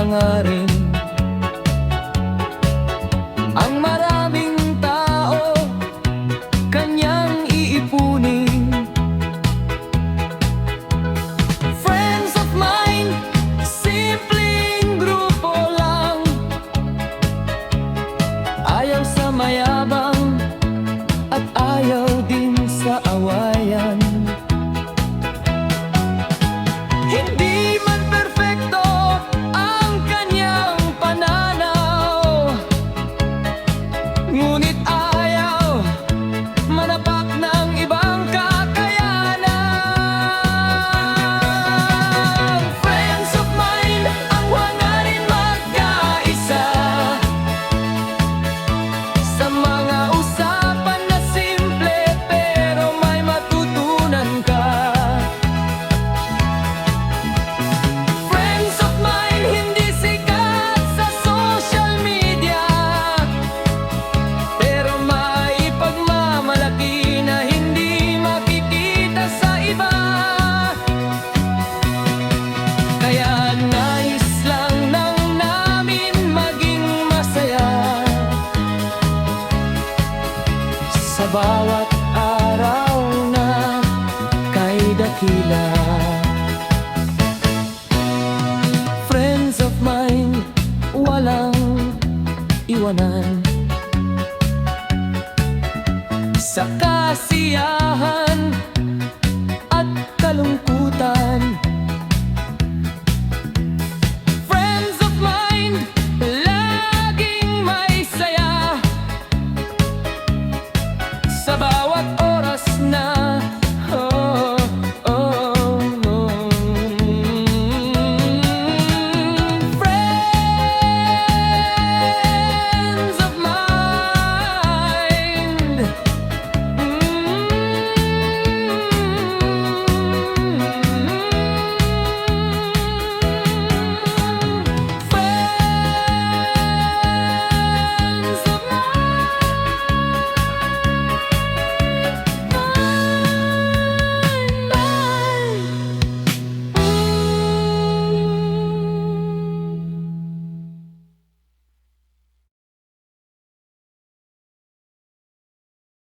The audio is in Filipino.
hangarin. Ang maraming tao kanyang iipunin. Friends of mine, simpleng grupo lang. Ayaw sa mayabang at ayaw din sa awayan. Hindi man perfecto ang kanyang pananaw, ngunit ayaw manapak ng ibang kakayanan. Friends of mine, ang hangarin magkaisa sa mga usapan na simple pero may matutunan ka. Friends of mine, hindi sikat sa social media, pero may pagmamalaki na hindi makikita sa iba. Kaya nais lang namin maging masaya sa bawat araw na kay dakila. Friends of mine, walang iwanan sa kasiyahan.